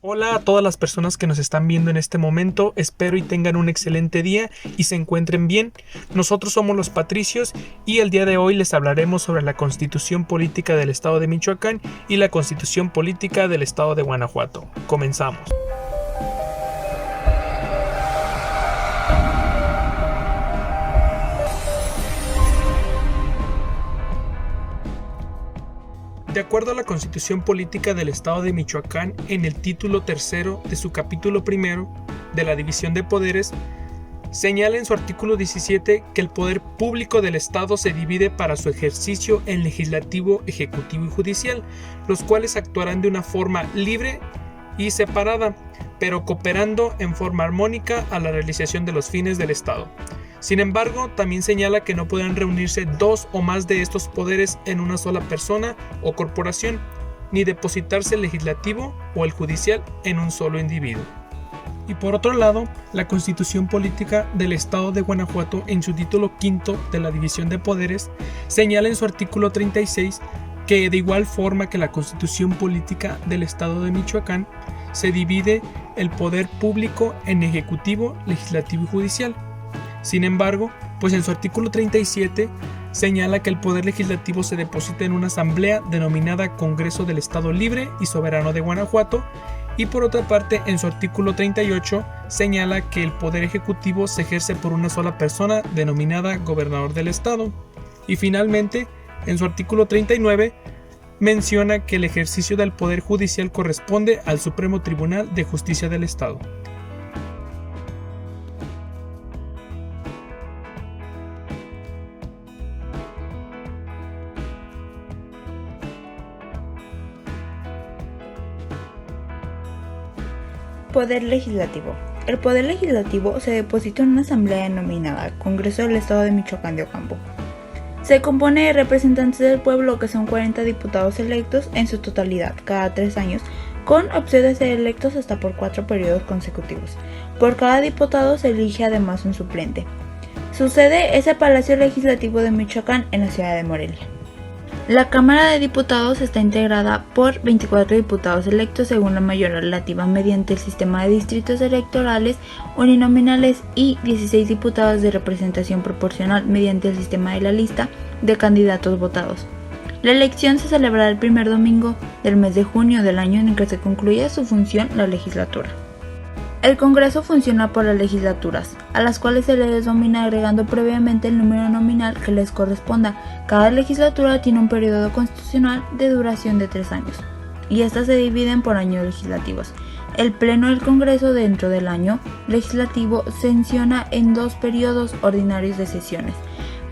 Hola a todas las personas que nos están viendo en este momento, espero y tengan un excelente día y se encuentren bien. Nosotros somos los Patricios y el día de hoy les hablaremos sobre la Constitución Política del Estado de Michoacán y la Constitución Política del Estado de Guanajuato. Comenzamos. De acuerdo a la Constitución Política del Estado de Michoacán, en el título tercero de su capítulo primero de la división de poderes, señala en su artículo 17 que el poder público del Estado se divide para su ejercicio en legislativo, ejecutivo y judicial, los cuales actuarán de una forma libre y separada, pero cooperando en forma armónica a la realización de los fines del Estado. Sin embargo, también señala que no podrán reunirse dos o más de estos poderes en una sola persona o corporación, ni depositarse el legislativo o el judicial en un solo individuo. Y por otro lado, la Constitución Política del Estado de Guanajuato, en su título quinto de la división de poderes, señala en su artículo 36 que de igual forma que la Constitución Política del Estado de Michoacán, se divide el poder público en ejecutivo, legislativo y judicial. Sin embargo, pues en su artículo 37 señala que el poder legislativo se deposita en una asamblea denominada Congreso del Estado Libre y Soberano de Guanajuato, y por otra parte en su artículo 38 señala que el poder ejecutivo se ejerce por una sola persona denominada Gobernador del Estado, y finalmente en su artículo 39 menciona que el ejercicio del poder judicial corresponde al Supremo Tribunal de Justicia del Estado. Poder legislativo. El poder legislativo se deposita en una asamblea denominada Congreso del Estado de Michoacán de Ocampo. Se compone de representantes del pueblo, que son 40 diputados electos en su totalidad cada 3 años, con opción de ser electos hasta por 4 periodos consecutivos. Por cada diputado se elige además un suplente. Su sede es el Palacio Legislativo de Michoacán, en la ciudad de Morelia. La Cámara de Diputados está integrada por 24 diputados electos según la mayoría relativa mediante el sistema de distritos electorales uninominales y 16 diputados de representación proporcional mediante el sistema de la lista de candidatos votados. La elección se celebrará el primer domingo del mes de junio del año en el que se concluya su función la legislatura. El Congreso funciona por las legislaturas, a las cuales se les denomina agregando previamente el número nominal que les corresponda. Cada legislatura tiene un periodo constitucional de duración de 3 años, y estas se dividen por años legislativos. El Pleno del Congreso dentro del año legislativo sesiona en 2 periodos ordinarios de sesiones.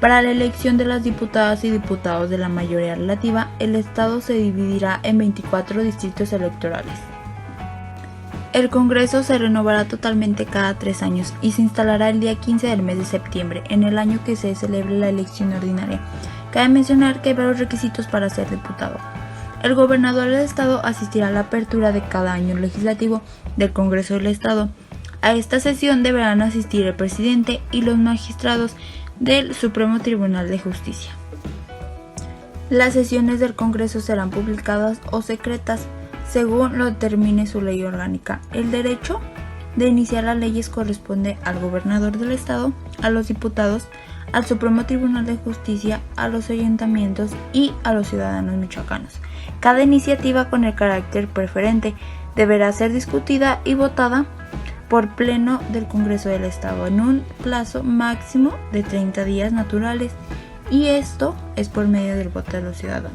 Para la elección de las diputadas y diputados de la mayoría relativa, el Estado se dividirá en 24 distritos electorales. El Congreso se renovará totalmente cada 3 años y se instalará el día 15 del mes de septiembre, en el año que se celebre la elección ordinaria. Cabe mencionar que hay varios requisitos para ser diputado. El gobernador del Estado asistirá a la apertura de cada año legislativo del Congreso del Estado. A esta sesión deberán asistir el presidente y los magistrados del Supremo Tribunal de Justicia. Las sesiones del Congreso serán publicadas o secretas, según lo determine su ley orgánica. El derecho de iniciar las leyes corresponde al gobernador del estado, a los diputados, al Supremo Tribunal de Justicia, a los ayuntamientos y a los ciudadanos michoacanos. Cada iniciativa con el carácter preferente deberá ser discutida y votada por pleno del Congreso del Estado en un plazo máximo de 30 días naturales, y esto es por medio del voto de los ciudadanos.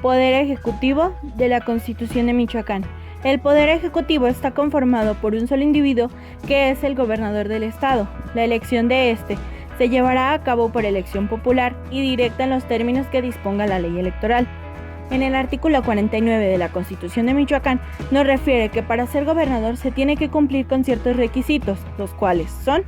Poder Ejecutivo de la Constitución de Michoacán. El Poder Ejecutivo está conformado por un solo individuo, que es el gobernador del estado. La elección de este se llevará a cabo por elección popular y directa en los términos que disponga la ley electoral. En el artículo 49 de la Constitución de Michoacán nos refiere que para ser gobernador se tiene que cumplir con ciertos requisitos, los cuales son: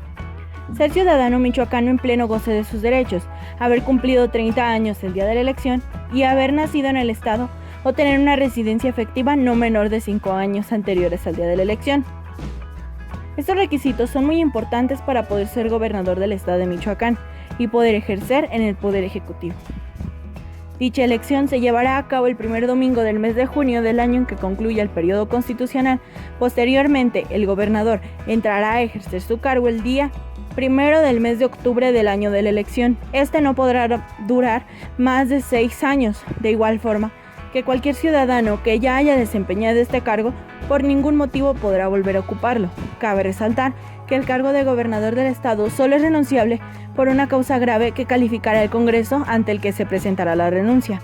ser ciudadano michoacano en pleno goce de sus derechos, haber cumplido 30 años el día de la elección y haber nacido en el estado o tener una residencia efectiva no menor de 5 años anteriores al día de la elección. Estos requisitos son muy importantes para poder ser gobernador del estado de Michoacán, y poder ejercer en el Poder Ejecutivo. Dicha elección se llevará a cabo el primer domingo del mes de junio del año en que concluya el periodo constitucional. Posteriormente, el gobernador entrará a ejercer su cargo el día 1 del mes de octubre del año de la elección. Este no podrá durar más de 6 años. De igual forma que cualquier ciudadano que ya haya desempeñado este cargo, por ningún motivo podrá volver a ocuparlo. Cabe resaltar que el cargo de gobernador del estado solo es renunciable por una causa grave que calificará el Congreso ante el que se presentará la renuncia.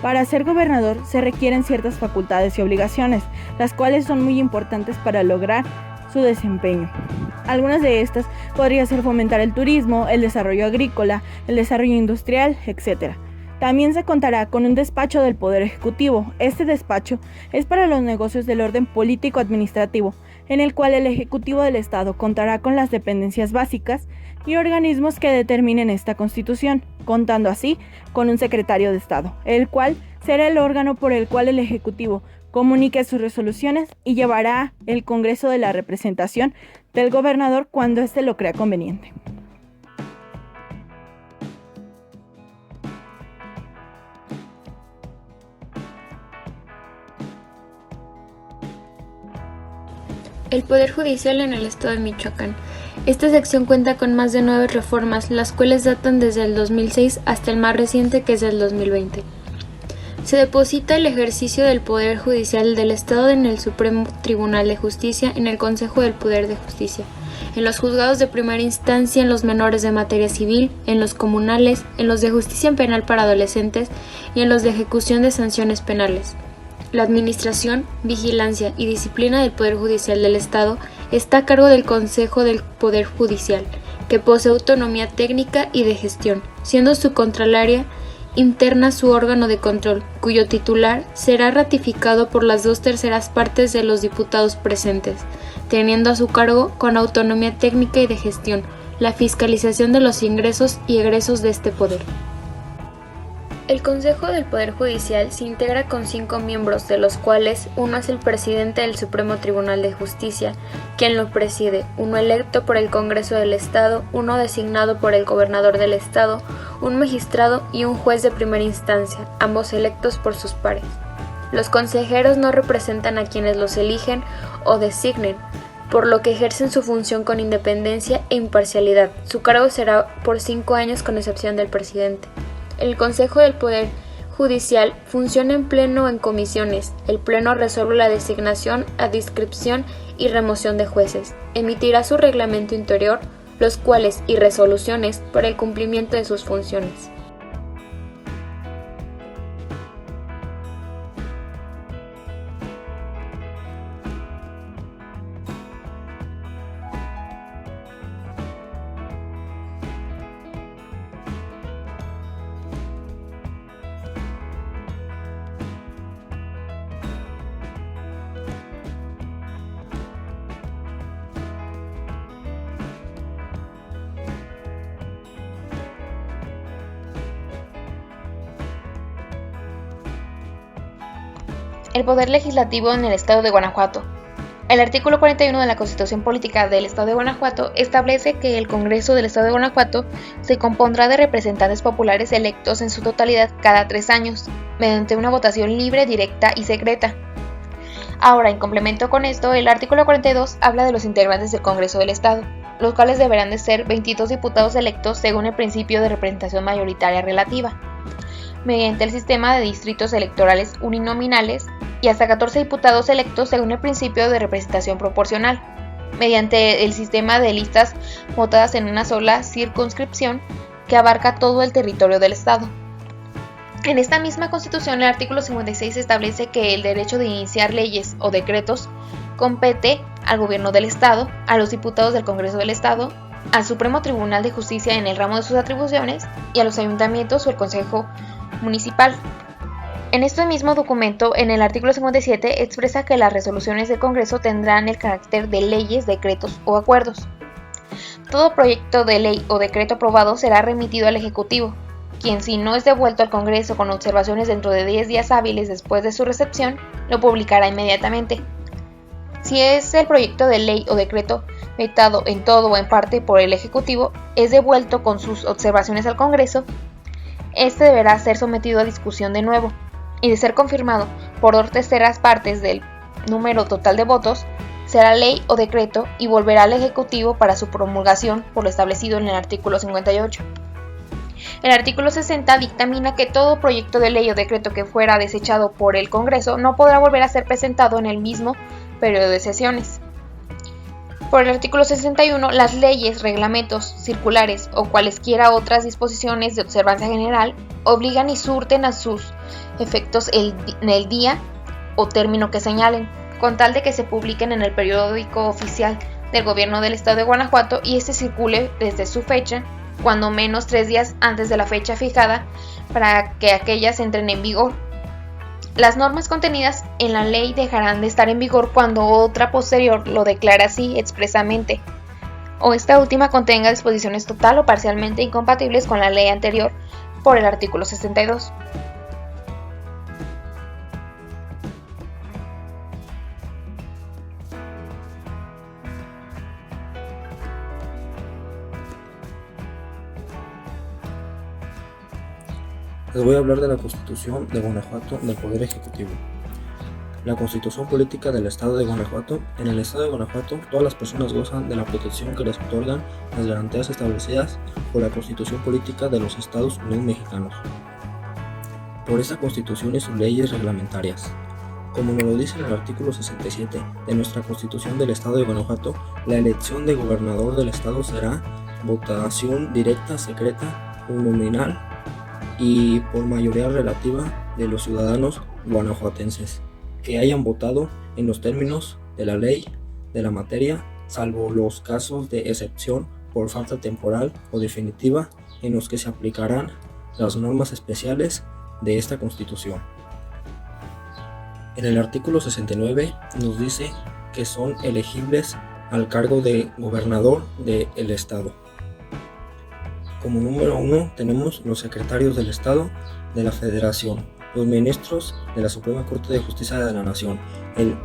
Para ser gobernador se requieren ciertas facultades y obligaciones, las cuales son muy importantes para lograr su desempeño. Algunas de estas podrían ser fomentar el turismo, el desarrollo agrícola, el desarrollo industrial, etc. También se contará con un despacho del Poder Ejecutivo. Este despacho es para los negocios del orden político-administrativo, en el cual el Ejecutivo del Estado contará con las dependencias básicas y organismos que determinen esta Constitución, contando así con un secretario de Estado, el cual será el órgano por el cual el Ejecutivo comunique sus resoluciones y llevará el Congreso de la representación del gobernador cuando éste lo crea conveniente. El Poder Judicial en el Estado de Michoacán. Esta sección cuenta con más de 9 reformas, las cuales datan desde el 2006 hasta el más reciente, que es el 2020. Se deposita el ejercicio del Poder Judicial del Estado en el Supremo Tribunal de Justicia, en el Consejo del Poder de Justicia, en los juzgados de primera instancia, en los menores de materia civil, en los comunales, en los de justicia penal para adolescentes y en los de ejecución de sanciones penales. La administración, vigilancia y disciplina del Poder Judicial del Estado está a cargo del Consejo del Poder Judicial, que posee autonomía técnica y de gestión, siendo su Contraloría interna su órgano de control, cuyo titular será ratificado por las 2/3 partes de los diputados presentes, teniendo a su cargo, con autonomía técnica y de gestión, la fiscalización de los ingresos y egresos de este poder. El Consejo del Poder Judicial se integra con 5 miembros, de los cuales uno es el presidente del Supremo Tribunal de Justicia, quien lo preside, uno electo por el Congreso del Estado, uno designado por el gobernador del Estado, un magistrado y un juez de primera instancia, ambos electos por sus pares. Los consejeros no representan a quienes los eligen o designen, por lo que ejercen su función con independencia e imparcialidad. Su cargo será por 5 años con excepción del presidente. El Consejo del Poder Judicial funciona en pleno o en comisiones. El Pleno resuelve la designación, adscripción y remoción de jueces. Emitirá su reglamento interior, los cuales y resoluciones para el cumplimiento de sus funciones. El Poder Legislativo en el Estado de Guanajuato. El artículo 41 de la Constitución Política del Estado de Guanajuato establece que el Congreso del Estado de Guanajuato se compondrá de representantes populares electos en su totalidad cada 3 años, mediante una votación libre, directa y secreta. Ahora, en complemento con esto, el artículo 42 habla de los integrantes del Congreso del Estado, los cuales deberán de ser 22 diputados electos según el principio de representación mayoritaria relativa, mediante el sistema de distritos electorales uninominales, y hasta 14 diputados electos según el principio de representación proporcional, mediante el sistema de listas votadas en una sola circunscripción que abarca todo el territorio del Estado. En esta misma Constitución, el artículo 56 establece que el derecho de iniciar leyes o decretos compete al Gobierno del Estado, a los diputados del Congreso del Estado, al Supremo Tribunal de Justicia en el ramo de sus atribuciones y a los ayuntamientos o el Consejo Municipal. En este mismo documento, en el artículo 57, expresa que las resoluciones del Congreso tendrán el carácter de leyes, decretos o acuerdos. Todo proyecto de ley o decreto aprobado será remitido al Ejecutivo, quien, si no es devuelto al Congreso con observaciones dentro de 10 días hábiles después de su recepción, lo publicará inmediatamente. Si es el proyecto de ley o decreto vetado en todo o en parte por el Ejecutivo, es devuelto con sus observaciones al Congreso, este deberá ser sometido a discusión de nuevo, y de ser confirmado por 2/3 partes del número total de votos, será ley o decreto y volverá al Ejecutivo para su promulgación por lo establecido en el artículo 58. El artículo 60 dictamina que todo proyecto de ley o decreto que fuera desechado por el Congreso no podrá volver a ser presentado en el mismo periodo de sesiones. Por el artículo 61, las leyes, reglamentos, circulares o cualesquiera otras disposiciones de observancia general obligan y surten a sus efectos en el día o término que señalen, con tal de que se publiquen en el periódico oficial del Gobierno del Estado de Guanajuato y este circule desde su fecha, cuando menos 3 días antes de la fecha fijada, para que aquellas entren en vigor. Las normas contenidas en la ley dejarán de estar en vigor cuando otra posterior lo declare así expresamente, o esta última contenga disposiciones total o parcialmente incompatibles con la ley anterior por el artículo 62. Les voy a hablar de la Constitución de Guanajuato del Poder Ejecutivo. La Constitución Política del Estado de Guanajuato. En el Estado de Guanajuato, todas las personas gozan de la protección que les otorgan las garantías establecidas por la Constitución Política de los Estados Unidos Mexicanos, por esta Constitución y sus leyes reglamentarias. Como nos lo dice el artículo 67 de nuestra Constitución del Estado de Guanajuato, la elección de gobernador del Estado será votación directa, secreta, uninominal y por mayoría relativa de los ciudadanos guanajuatenses que hayan votado en los términos de la ley de la materia, salvo los casos de excepción por falta temporal o definitiva en los que se aplicarán las normas especiales de esta Constitución. En el artículo 69 nos dice que son elegibles al cargo de gobernador del Estado. Como número 1 tenemos los secretarios del Estado de la Federación, los ministros de la Suprema Corte de Justicia de la Nación, el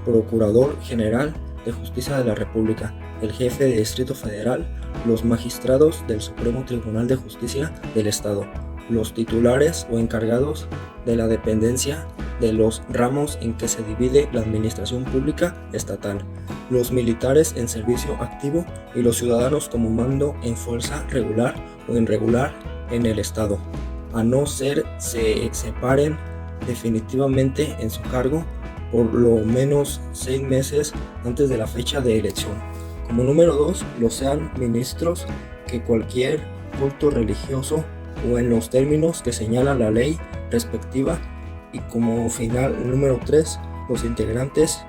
Procurador General de Justicia de la República, el jefe de Distrito Federal, los magistrados del Supremo Tribunal de Justicia del Estado, los titulares o encargados de la dependencia de los ramos en que se divide la administración pública estatal, los militares en servicio activo y los ciudadanos como mando en fuerza regular o irregular en el Estado, a no ser se separen definitivamente en su cargo por lo menos 6 meses antes de la fecha de elección. Como número 2, los sean ministros que cualquier culto religioso o en los términos que señala la ley respectiva. Y como final número 3, los integrantes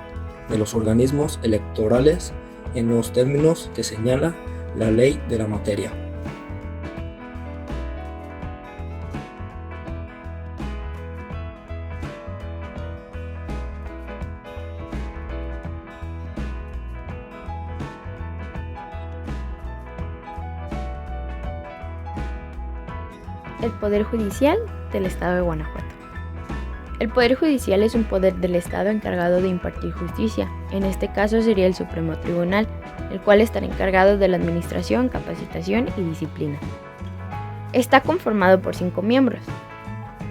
de los organismos electorales en los términos que señala la ley de la materia. El Poder Judicial del Estado de Guanajuato. El Poder Judicial es un poder del Estado encargado de impartir justicia. En este caso sería el Supremo Tribunal, el cual estará encargado de la administración, capacitación y disciplina. Está conformado por 5 miembros: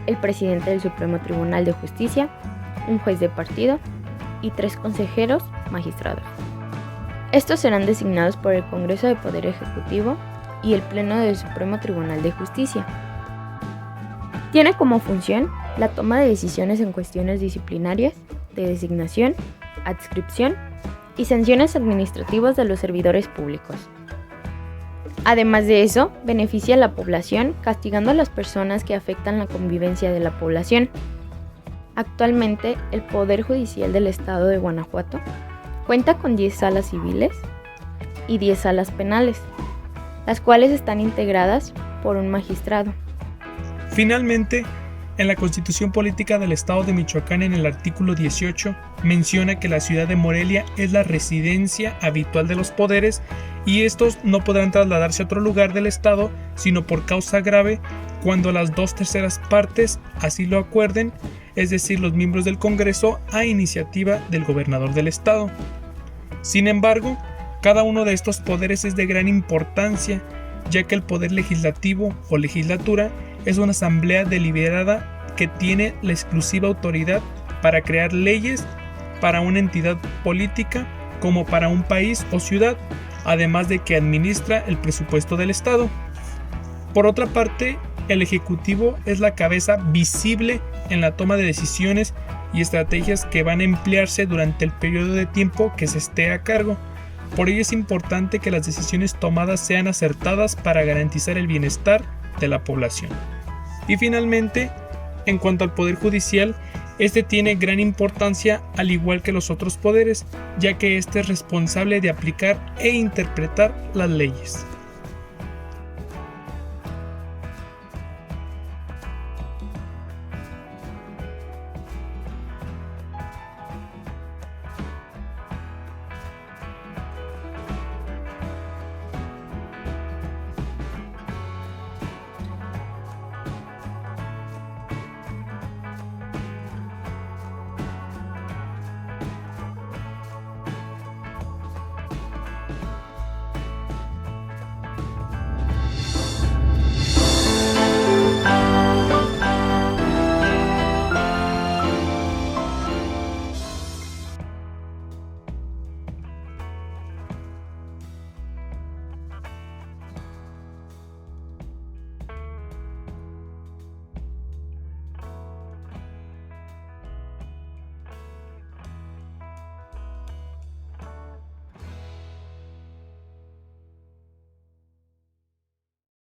el presidente del Supremo Tribunal de Justicia, un juez de partido y 3 consejeros magistrados. Estos serán designados por el Congreso de Poder Ejecutivo y el Pleno del Supremo Tribunal de Justicia. Tiene como función la toma de decisiones en cuestiones disciplinarias, de designación, adscripción y sanciones administrativas de los servidores públicos. Además de eso, beneficia a la población castigando a las personas que afectan la convivencia de la población. Actualmente, el Poder Judicial del Estado de Guanajuato cuenta con 10 salas civiles y 10 salas penales, las cuales están integradas por un magistrado. Finalmente, en la Constitución Política del Estado de Michoacán, en el artículo 18, menciona que la ciudad de Morelia es la residencia habitual de los poderes y estos no podrán trasladarse a otro lugar del Estado sino por causa grave cuando las 2/3 partes así lo acuerden, es decir, los miembros del Congreso a iniciativa del gobernador del Estado. Sin embargo, Cada uno de estos poderes es de gran importancia, ya que el poder legislativo o legislatura es una asamblea deliberada que tiene la exclusiva autoridad para crear leyes para una entidad política como para un país o ciudad, además de que administra el presupuesto del Estado. Por otra parte, el Ejecutivo es la cabeza visible en la toma de decisiones y estrategias que van a emplearse durante el periodo de tiempo que se esté a cargo. Por ello es importante que las decisiones tomadas sean acertadas para garantizar el bienestar de la población. Y finalmente, en cuanto al Poder Judicial, este tiene gran importancia al igual que los otros poderes, ya que este es responsable de aplicar e interpretar las leyes.